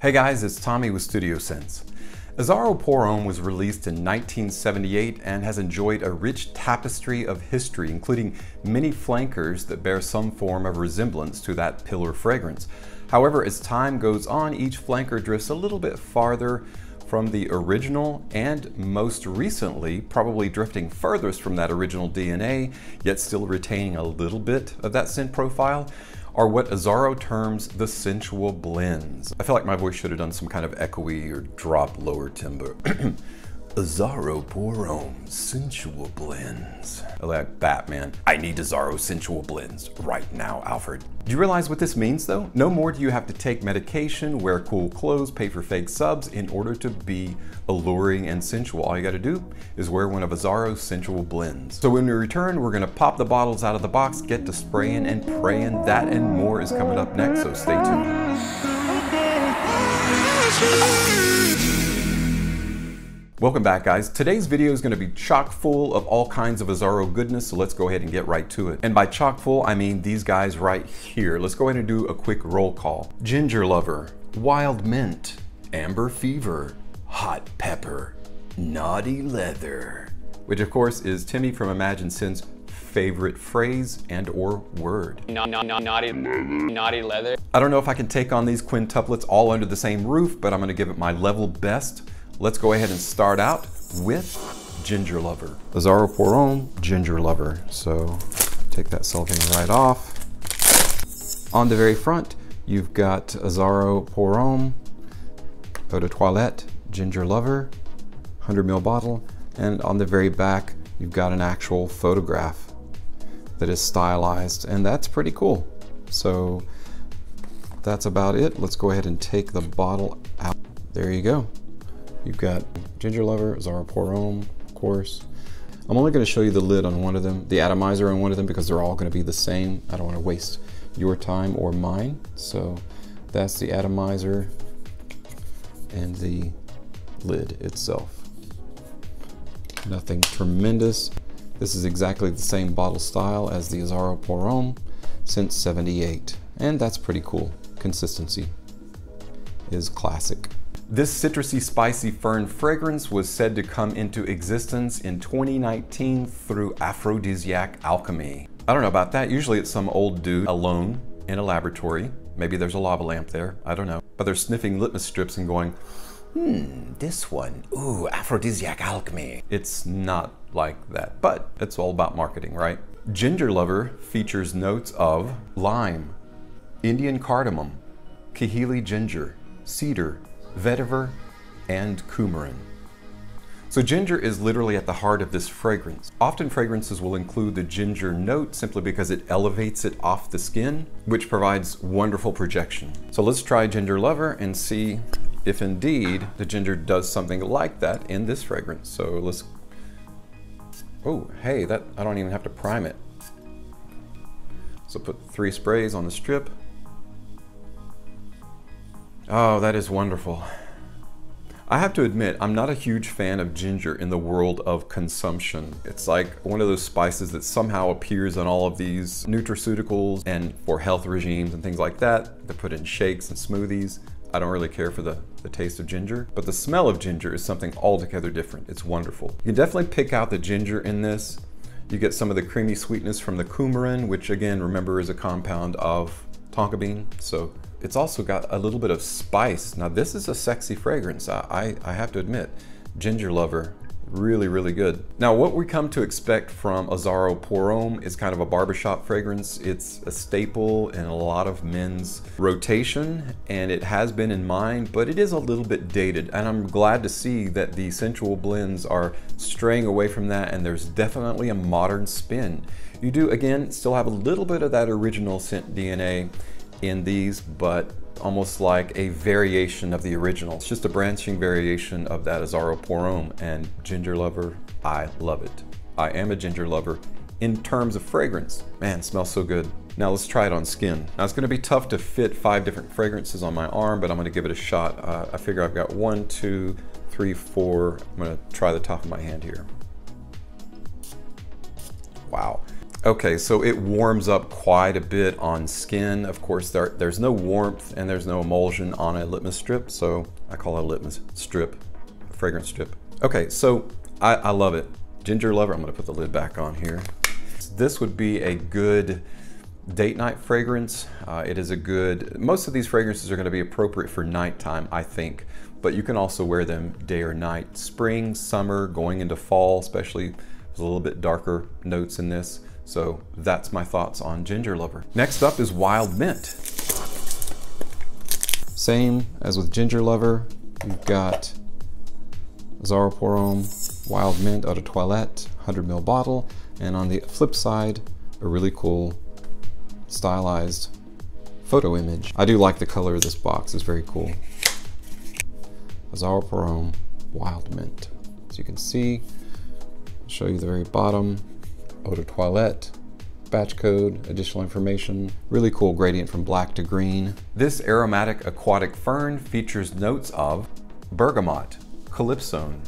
Hey guys, it's Tommy with Studio Sense. Azzaro Pour Homme was released in 1978 and has enjoyed a rich tapestry of history, including many flankers that bear some form of resemblance to that pillar fragrance. However, as time goes on, each flanker drifts a little bit farther from the original, and most recently, probably drifting furthest from that original DNA, yet still retaining a little bit of that scent profile, are what Azzaro terms the sensual blends. I feel like my voice should have done some kind of echoey or drop lower timbre. Azzaro Pour Homme sensual blends. Like Batman, I need Azzaro sensual blends right now, Alfred. Do you realize what this means though? No more do you have to take medication, wear cool clothes, pay for fake subs in order to be alluring and sensual. All you gotta do is wear one of Azzaro's sensual blends. So when we return, we're gonna pop the bottles out of the box, get to spraying and praying. That and more is coming up next, so stay tuned. Welcome back, guys. Today's video is going to be chock full of all kinds of Azzaro goodness, so let's go ahead and get right to it. And by chock full, I mean these guys right here. Let's go ahead and do a quick roll call. Ginger Lover, Wild Mint, Amber Fever, Hot Pepper, Naughty Leather, which of course is Timmy from Imagine Sin's favorite phrase and or word. Naughty leather. I don't know if I can take on these quintuplets all under the same roof, but I'm going to give it my level best. Let's go ahead and start out with Ginger Lover. Azzaro Pour Homme, Ginger Lover. So take that cellophane right off. On the very front, you've got Azzaro Pour Homme, Eau de Toilette, Ginger Lover, 100 ml bottle. And on the very back, you've got an actual photograph that is stylized, and that's pretty cool. So that's about it. Let's go ahead and take the bottle out. There you go. You've got Ginger Lover, Azzaro Pour Homme, of course. I'm only going to show you the lid on one of them, the atomizer on one of them, because they're all going to be the same. I don't want to waste your time or mine. So that's the atomizer and the lid itself. Nothing tremendous. This is exactly the same bottle style as the Azzaro Pour Homme since '78. And that's pretty cool. Consistency is classic. This citrusy, spicy fern fragrance was said to come into existence in 2019 through aphrodisiac alchemy. I don't know about that. Usually it's some old dude alone in a laboratory. Maybe there's a lava lamp there. I don't know. But they're sniffing litmus strips and going, this one, ooh, aphrodisiac alchemy. It's not like that, but it's all about marketing, right? Ginger Lover features notes of lime, Indian cardamom, kahili ginger, cedar, vetiver, and coumarin. So ginger is literally at the heart of this fragrance. Often fragrances will include the ginger note simply because it elevates it off the skin, which provides wonderful projection. So let's try Ginger Lover and see if indeed the ginger does something like that in this fragrance. So let's, oh, hey, that I don't even have to prime it. So put 3 sprays on the strip. Oh, that is wonderful. I have to admit, I'm not a huge fan of ginger in the world of consumption. It's like one of those spices that somehow appears in all of these nutraceuticals and for health regimes and things like that. They're put in shakes and smoothies. I don't really care for the taste of ginger, but the smell of ginger is something altogether different. It's wonderful. You can definitely pick out the ginger in this. You get some of the creamy sweetness from the coumarin, which again, remember, is a compound of tonka bean. So it's also got a little bit of spice. Now this is a sexy fragrance, I have to admit. Ginger Lover, really, really good. Now what we come to expect from Azzaro Pour Homme is kind of a barbershop fragrance. It's a staple in a lot of men's rotation, and it has been in mine, but it is a little bit dated. And I'm glad to see that the sensual blends are straying away from that, and there's definitely a modern spin. You do, again, still have a little bit of that original scent DNA in these, but almost like a variation of the original. It's just a branching variation of that Azzaro Pour Homme, and Ginger Lover, I love it. I am a ginger lover in terms of fragrance. Man, it smells so good. Now let's try it on skin. Now it's gonna be tough to fit 5 different fragrances on my arm, but I'm gonna give it a shot. I figure I've got 1, 2, 3, 4. I'm gonna try the top of my hand here. Wow. Okay, so it warms up quite a bit on skin. Of course, there's no warmth and there's no emulsion on a litmus strip, so I call it a litmus strip, a fragrance strip. Okay, so I love it. Ginger Lover, I'm gonna put the lid back on here. This would be a good date night fragrance. It is a good, most of these fragrances are gonna be appropriate for nighttime, I think, but you can also wear them day or night. Spring, summer, going into fall, especially, there's a little bit darker notes in this. So that's my thoughts on Ginger Lover. Next up is Wild Mint. Same as with Ginger Lover, you've got Azzaro Pour Homme Wild Mint Eau de Toilette, 100 ml bottle, and on the flip side, a really cool stylized photo image. I do like the color of this box, it's very cool. Azzaro Pour Homme Wild Mint. As you can see, I'll show you the very bottom. Eau de Toilette, batch code, additional information. Really cool gradient from black to green. This aromatic aquatic fern features notes of bergamot, calypsone,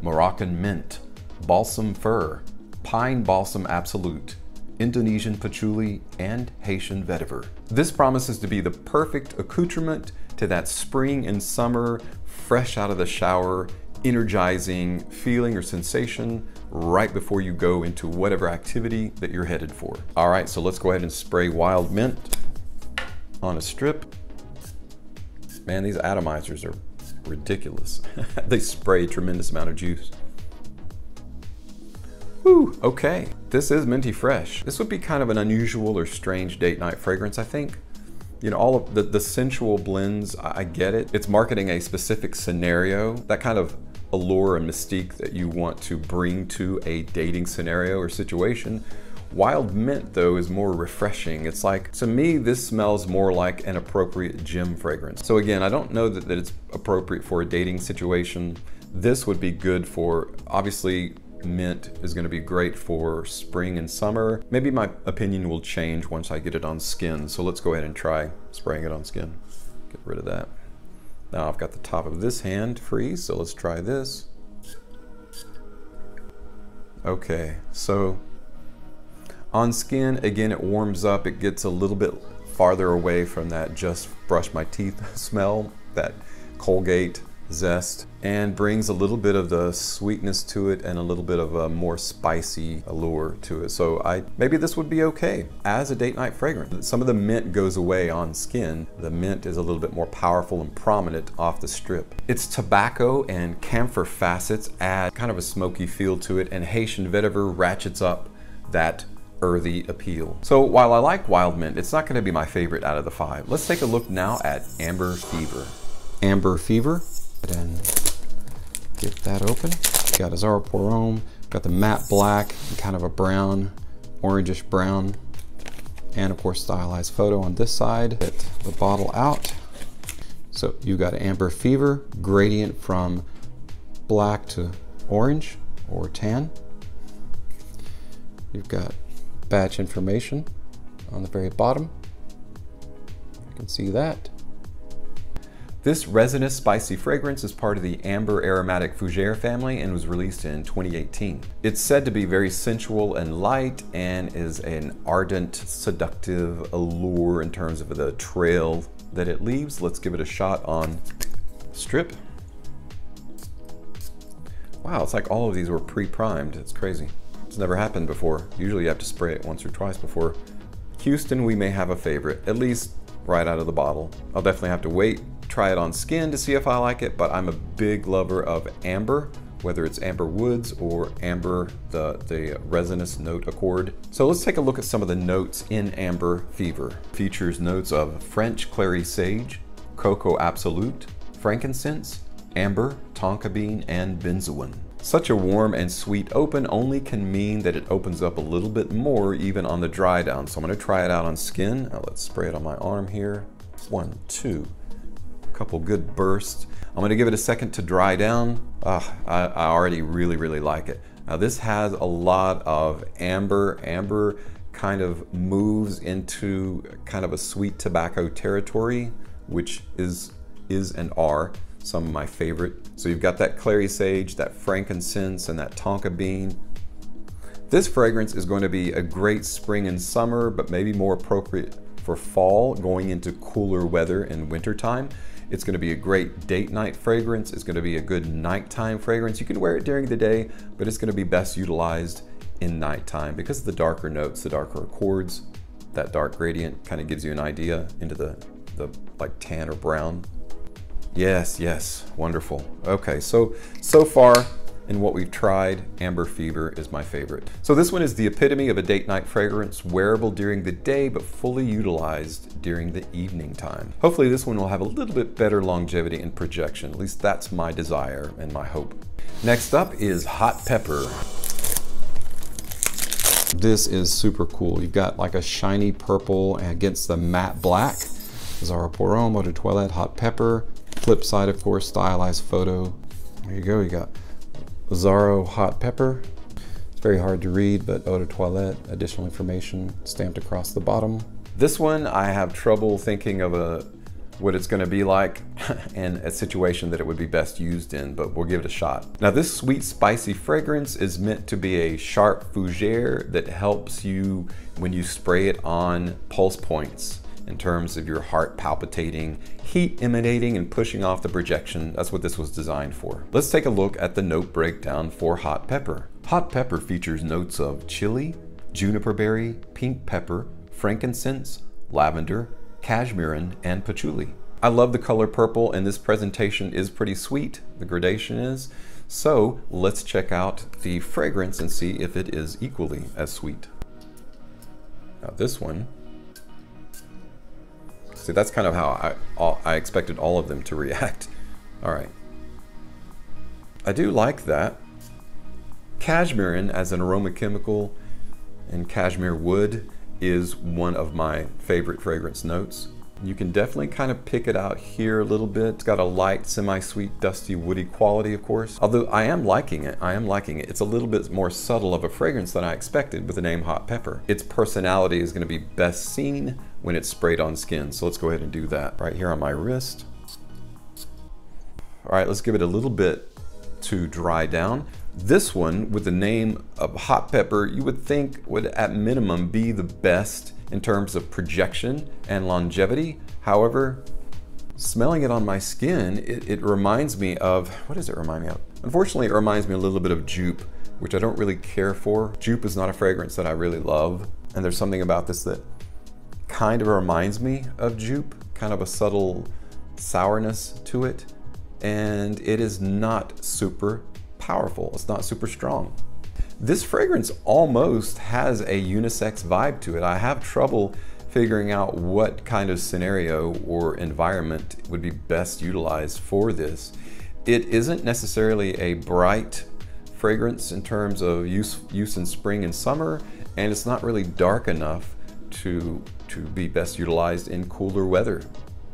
Moroccan mint, balsam fir, pine balsam absolute, Indonesian patchouli, and Haitian vetiver. This promises to be the perfect accoutrement to that spring and summer, fresh out of the shower, energizing feeling or sensation right before you go into whatever activity that you're headed for. All right, so let's go ahead and spray Wild Mint on a strip. Man, these atomizers are ridiculous. They spray a tremendous amount of juice. Whew, okay. This is minty fresh. This would be kind of an unusual or strange date night fragrance, I think. You know, all of the sensual blends, I get it. It's marketing a specific scenario, that kind of allure and mystique that you want to bring to a dating scenario or situation. Wild Mint, though, is more refreshing. It's like, to me, this smells more like an appropriate gym fragrance. So again, I don't know that it's appropriate for a dating situation. This would be good for, obviously, mint is gonna be great for spring and summer. Maybe my opinion will change once I get it on skin. So let's go ahead and try spraying it on skin. Get rid of that. Now I've got the top of this hand free, so let's try this. Okay, so on skin, again, it warms up. It gets a little bit farther away from that just brush my teeth smell, that Colgate zest, and brings a little bit of the sweetness to it and a little bit of a more spicy allure to it. So maybe this would be okay as a date night fragrance. Some of the mint goes away on skin. The mint is a little bit more powerful and prominent off the strip. Its tobacco and camphor facets add kind of a smoky feel to it, and Haitian vetiver ratchets up that earthy appeal. So while I like Wild Mint, it's not going to be my favorite out of the 5. Let's take a look now at Amber Fever. Amber Fever. And get that open. Got Azzaro Pour Homme, got the matte black and kind of a brown, orangish brown, and of course stylized photo on this side. Get the bottle out. So you got Amber Fever, gradient from black to orange or tan. You've got batch information on the very bottom. You can see that. This resinous spicy fragrance is part of the Amber Aromatic Fougere family and was released in 2018. It's said to be very sensual and light and is an ardent, seductive allure in terms of the trail that it leaves. Let's give it a shot on strip. Wow, it's like all of these were pre-primed. It's crazy. It's never happened before. Usually you have to spray it once or twice before. Houston, we may have a favorite, at least right out of the bottle. I'll definitely have to wait, try it on skin to see if I like it, but I'm a big lover of amber, whether it's amber woods or amber, the resinous note accord. So let's take a look at some of the notes in Amber Fever. Features notes of French clary sage, cocoa absolute, frankincense, amber, tonka bean, and benzoin. Such a warm and sweet open only can mean that it opens up a little bit more even on the dry down. So I'm gonna try it out on skin. Now let's spray it on my arm here. 1, 2. Couple good bursts. I'm gonna give it a second to dry down. I already really like it. Now this has a lot of amber. Amber kind of moves into kind of a sweet tobacco territory, which is and are some of my favorite. So you've got that clary sage, that frankincense, and that tonka bean. This fragrance is going to be a great spring and summer, but maybe more appropriate for fall, going into cooler weather in wintertime. It's going to be a great date night fragrance. It's going to be a good nighttime fragrance. You can wear it during the day, but it's going to be best utilized in nighttime because of the darker notes, the darker accords. That dark gradient kind of gives you an idea into the like tan or brown. Yes, yes, wonderful. Okay, so far in what we've tried, Amber Fever is my favorite. So this one is the epitome of a date night fragrance, wearable during the day, but fully utilized during the evening time. Hopefully this one will have a little bit better longevity and projection. At least that's my desire and my hope. Next up is Hot Pepper. This is super cool. You've got like a shiny purple against the matte black. Azzaro Pour Homme, Eau de Toilette, Hot Pepper. Flip side, of course, stylized photo. There you go, you got Azzaro Hot Pepper. It's very hard to read, but Eau de Toilette, additional information stamped across the bottom. This one, I have trouble thinking of what it's gonna be like and a situation that it would be best used in, but we'll give it a shot. Now this sweet, spicy fragrance is meant to be a sharp fougere that helps you when you spray it on pulse points in terms of your heart palpitating, heat emanating and pushing off the projection. That's what this was designed for. Let's take a look at the note breakdown for Hot Pepper. Hot Pepper features notes of chili, juniper berry, pink pepper, frankincense, lavender, cashmeran, and patchouli. I love the color purple, and this presentation is pretty sweet, the gradation is. So let's check out the fragrance and see if it is equally as sweet. Now this one, see, that's kind of how I expected all of them to react. All right. I do like that. Cashmeran as an aroma chemical and cashmere wood is one of my favorite fragrance notes. You can definitely kind of pick it out here a little bit. It's got a light, semi-sweet, dusty, woody quality, of course. Although I am liking it, It's a little bit more subtle of a fragrance than I expected with the name Hot Pepper. Its personality is gonna be best seen when it's sprayed on skin. So let's go ahead and do that right here on my wrist. All right, let's give it a little bit to dry down. This one, with the name of Hot Pepper, you would think would at minimum be the best in terms of projection and longevity. However, smelling it on my skin, it reminds me of, what does it remind me of? Unfortunately, it reminds me a little bit of Jupe, which I don't really care for. Jupe is not a fragrance that I really love. And there's something about this that kind of reminds me of Jupe, kind of a subtle sourness to it. And it is not super powerful. It's not super strong. This fragrance almost has a unisex vibe to it. I have trouble figuring out what kind of scenario or environment would be best utilized for this. It isn't necessarily a bright fragrance in terms of use in spring and summer, and it's not really dark enough to be best utilized in cooler weather.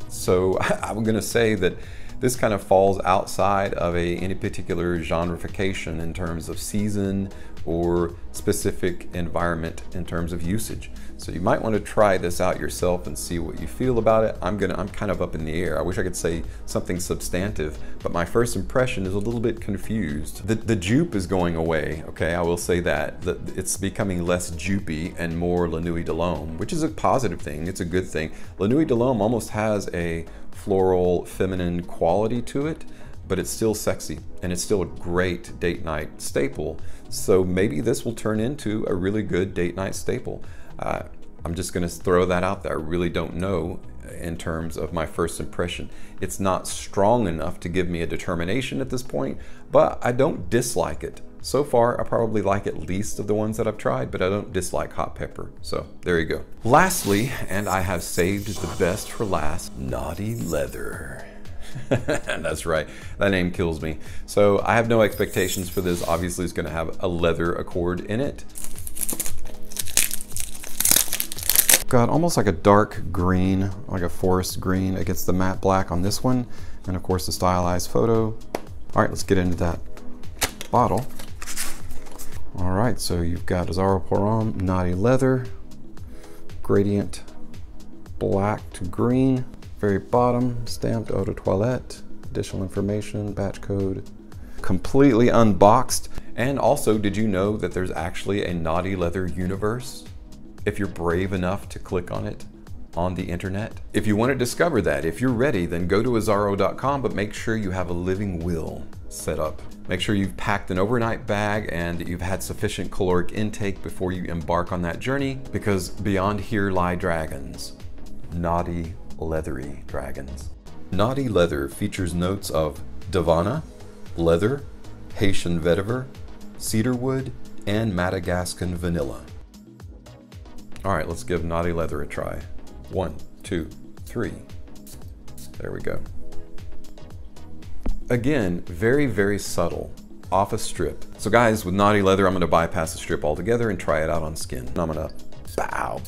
So I'm gonna say that this kind of falls outside of any particular genreification in terms of season or specific environment in terms of usage. So you might want to try this out yourself and see what you feel about it. I'm kind of up in the air. I wish I could say something substantive, but my first impression is a little bit confused. The Jupe is going away, okay? I will say that. It's becoming less Jupey and more La Nuit de l'Homme, which is a positive thing. It's a good thing. La Nuit de l'Homme almost has a floral, feminine quality to it, but it's still sexy and it's still a great date night staple. So maybe this will turn into a really good date night staple. I'm just gonna throw that out there. I really don't know in terms of my first impression. It's not strong enough to give me a determination at this point, but I don't dislike it. So far, I probably like at least of the ones that I've tried, but I don't dislike Hot Pepper. So there you go. Lastly, and I have saved the best for last, Naughty Leather. That's right, that name kills me. So I have no expectations for this. Obviously it's gonna have a leather accord in it. Got almost like a dark green, like a forest green against the matte black on this one. And of course the stylized photo. All right, let's get into that bottle. All right, so you've got Azzaro Pour Homme, Naughty Leather, gradient black to green. Very bottom, stamped Eau de Toilette, additional information, batch code. Completely unboxed. And also, did you know that there's actually a naughty leather universe? If you're brave enough to click on it on the internet. If you want to discover that, if you're ready, then go to Azzaro.com, but make sure you have a living will set up. Make sure you've packed an overnight bag and that you've had sufficient caloric intake before you embark on that journey, because beyond here lie dragons. Naughty, leathery dragons. Naughty leather features notes of Davana, leather, Haitian vetiver, cedarwood, and Madagascan vanilla. All right, let's give naughty leather a try. 1, 2, 3. There we go. Again, very, very subtle, off a strip. So guys, with naughty leather, I'm gonna bypass the strip altogether and try it out on skin. I'm gonna bow,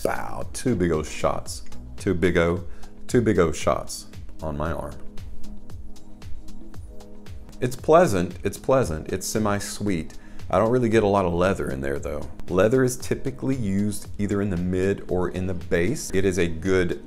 2 big O shots. 2 big O shots on my arm. It's pleasant, it's semi-sweet. I don't really get a lot of leather in there though. Leather is typically used either in the mid or in the base. It is a good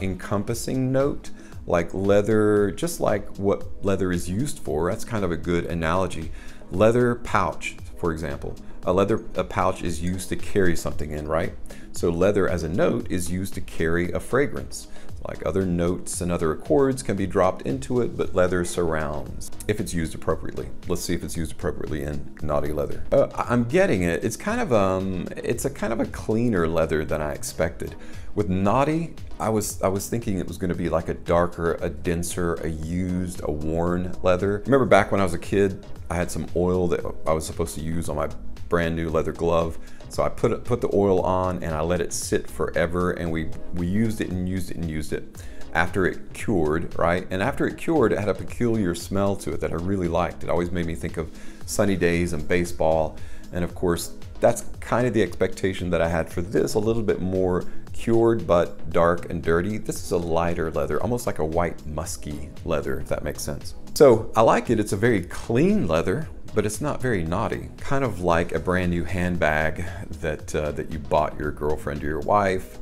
encompassing note, like leather, just like what leather is used for. That's kind of a good analogy. Leather pouch, for example. A pouch is used to carry something in, right? So leather as a note is used to carry a fragrance. Like other notes and other accords can be dropped into it, but leather surrounds if it's used appropriately. Let's see if it's used appropriately in naughty leather. I'm getting it. It's kind of it's a kind of a cleaner leather than I expected. With naughty, I was thinking it was going to be like a darker, a denser, a worn leather. Remember back when I was a kid, I had some oil that I was supposed to use on my brand new leather glove. So I put the oil on and I let it sit forever, and we used it and used it and used it after it cured, right? And after it cured, it had a peculiar smell to it that I really liked. It always made me think of sunny days and baseball. And of course, that's kind of the expectation that I had for this, a little bit more cured but dark and dirty. This is a lighter leather, almost like a white musky leather, if that makes sense. So I like it. It's a very clean leather, but it's not very naughty. Kind of like a brand new handbag that you bought your girlfriend or your wife.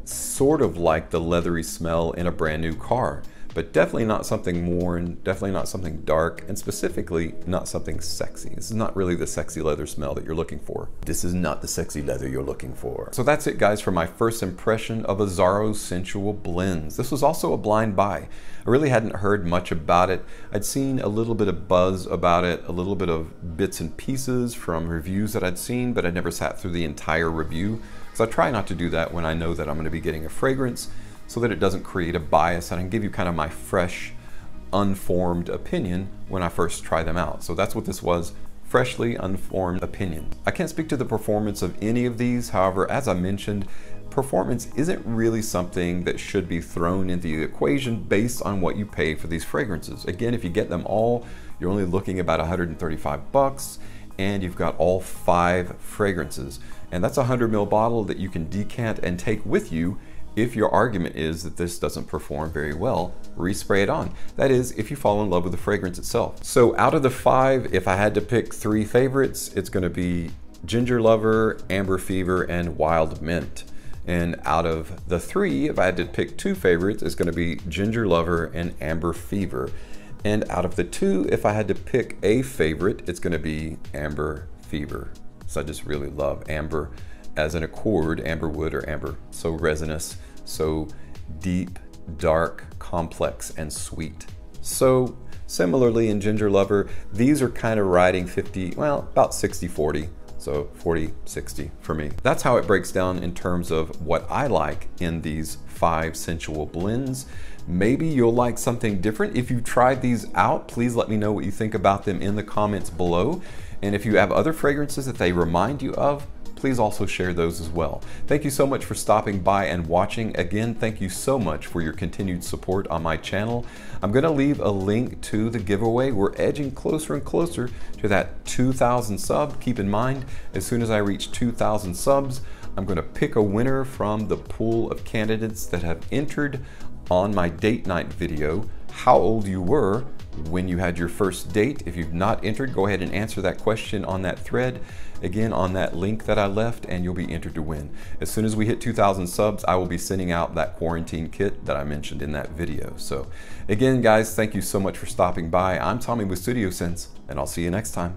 Sort of like the leathery smell in a brand new car, but definitely not something worn, definitely not something dark, and specifically not something sexy. This is not really the sexy leather smell that you're looking for. This is not the sexy leather you're looking for. So that's it, guys, for my first impression of Azzaro's Sensual blends. This was also a blind buy. I really hadn't heard much about it. I'd seen a little bit of buzz about it, a little bit of bits and pieces from reviews that I'd seen, but I'd never sat through the entire review. So I try not to do that when I know that I'm going to be getting a fragrance, so that it doesn't create a bias, and I can give you kind of my fresh, unformed opinion when I first try them out. So that's what this was, freshly unformed opinion. I can't speak to the performance of any of these. However, as I mentioned, performance isn't really something that should be thrown into the equation based on what you pay for these fragrances. Again, if you get them all, you're only looking about 135 bucks, and you've got all 5 fragrances. And that's a 100 ml bottle that you can decant and take with you. If your argument is that this doesn't perform very well, respray it on. That is, if you fall in love with the fragrance itself. So out of the 5, if I had to pick 3 favorites, it's gonna be Ginger Lover, Amber Fever, and Wild Mint. And out of the 3, if I had to pick 2 favorites, it's gonna be Ginger Lover and Amber Fever. And out of the 2, if I had to pick a favorite, it's gonna be Amber Fever. So I just really love amber as an accord, amber wood or amber. So resinous, so deep, dark, complex, and sweet. So similarly in Ginger Lover, these are kind of riding 50, well, about 60-40. So 40-60 for me. That's how it breaks down in terms of what I like in these 5 sensual blends. Maybe you'll like something different. If you've tried these out, please let me know what you think about them in the comments below. And if you have other fragrances that they remind you of, please also share those as well. Thank you so much for stopping by and watching. Again, thank you so much for your continued support on my channel. I'm gonna leave a link to the giveaway. We're edging closer and closer to that 2,000 sub. Keep in mind, as soon as I reach 2,000 subs, I'm gonna pick a winner from the pool of candidates that have entered on my date night video. How old you were when you had your first date. If you've not entered, go ahead and answer that question on that thread, again on that link that I left, and you'll be entered to win. As soon as we hit 2,000 subs, I will be sending out that quarantine kit that I mentioned in that video. So again, guys, thank you so much for stopping by. I'm Tommy with Studio Sense, and I'll see you next time.